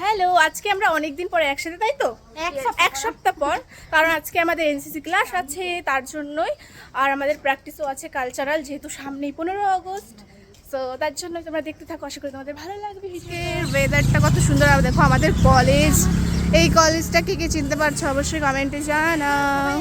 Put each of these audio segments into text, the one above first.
Hello, আজকে আমরা অনেকদিন পরে একসাথে, তাই তো? এক সপ্তাহ পর, কারণ আজকে আমাদের এনসিসি ক্লাস আছে, তার জন্যই। আর আমাদের প্র্যাকটিসও আছে কালচারাল, যেহেতু সামনেই 15 আগস্ট। সো তার জন্য তোমরা দেখতে থাকো, আশা করি তোমাদের ভালো লাগবে। ওয়েদারটা কত সুন্দর, আর দেখো আমাদের কলেজ। এই কলেজটাকে কে চিনতে পারছো অবশ্যই কমেন্টে জানাও।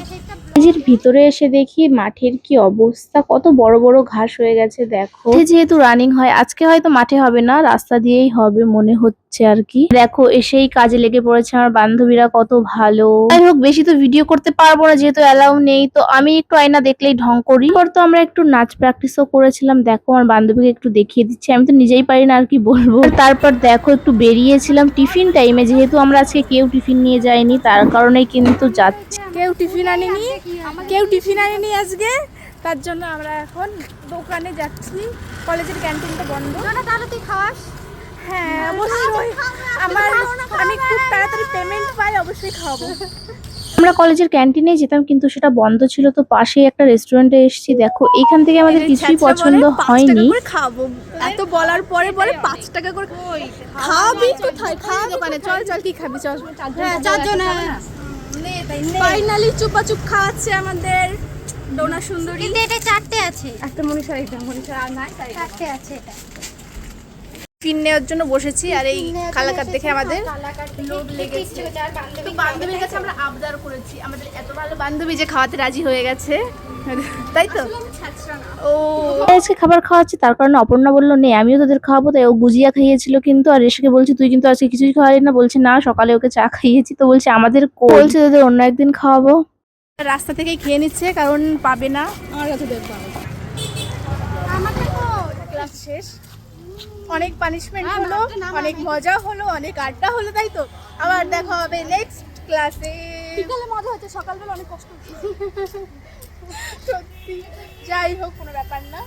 কলেজের ভিতরে এসে দেখি মাঠের কি অবস্থা, কত বড় বড় ঘাস হয়ে গেছে দেখো। যেহেতু রানিং হয়, আজকে হয়তো মাঠে হবে না, রাস্তা দিয়েই হবে মনে হচ্ছে আর কি। দেখো এসেই কাজে লেগে পড়েছে আমার বান্ধবীরা, কত ভালো। যাই হোক, বেশি তো ভিডিও করতে পারবো না যেহেতু অ্যালাউ নেই, তো আমি একটু আয়না দেখলেই ঢং করি। পর তো আমরা একটু নাচ প্র্যাকটিসও করেছিলাম, দেখো আমার বান্ধবীকে একটু দেখিয়ে দিচ্ছি, আমি তো নিজেই পারি না আর কি বলবো। তারপর দেখো একটু বেরিয়েছিলাম টিফিন টাইমে, যেহেতু আমরা আজকে কেউ টিফিন নিয়ে যাইনি, তার কারণেই কিন্তু যাচ্ছি। কেউ টিফিন আনেনি আজকে, তার জন্য আমরা এখন দোকানে যাচ্ছি। কলেজের ক্যান্টিনটা বন্ধ। তাহলে তুই খাওয়াস? হ্যাঁ অবশ্যই, আমি খুব তাড়াতাড়ি পেমেন্ট পাই, অবশ্যই খাওয়াবো। আমরা কলেজের ক্যান্টিনে যেতাম, কিন্তু সেটা বন্ধ ছিল, তো পাশেই একটা রেস্টুরেন্টে এসেছি। দেখো এখান থেকে আমাদের কিছুই পছন্দ হয়নি। খাবো এত বলার পরে বলে 5 টাকা করে খাওয়াবি, কোথায় খাওয়া দোকানে? চল চল, কি খাবি চল। হ্যাঁ, 4 জন। ফাইনালি চুপাচুপ খাওয়াচ্ছে আমাদের ডোনা সুন্দরী। কিন্তু এটা 4টে আছে। একটা মনীষার, এটা মনীষার আর নাই, তাই 4টে আছে এটা। টিফিন নেওয়ার জন্য বসেছি, আর এই কালাকার দেখে আমাদের লোভ লেগেছে। তো বান্ধবীর কাছে আমরা আবদার করেছি, আমাদের এত ভালো বান্ধবী যে খাওয়াতে রাজি হয়ে গেছে, তাই তো? ও আজকে খাবার খাওয়াচ্ছি, তার কারণে অপর্ণা বললো নেই আমিও তোদের খাওয়াবো, তাই ও গুজিয়া খাইয়েছিল কিন্তু। আর রেশাকে বলছি তুই কিন্তু আজকে কিছুই খাওয়ালি না, বলছে না সকালে ওকে চা খাইয়েছি। তো বলছে আমাদের বলছে তোদের অন্য একদিন খাওয়াবো। রাস্তা থেকেই খেয়ে নিচ্ছে, কারণ পাবে না আমার কাছে। দেখবো ক্লাস শেষ, অনেক পানিশমেন্ট হলো, অনেক মজা হলো, অনেক আড্ডা হলো, তাই তো? আবার দেখা হবে নেক্সট ক্লাসে। বিকালে মজা হচ্ছে, সকালবেলা অনেক কষ্ট হচ্ছে। সত্যি, যাই হোক কোনো ব্যাপার না।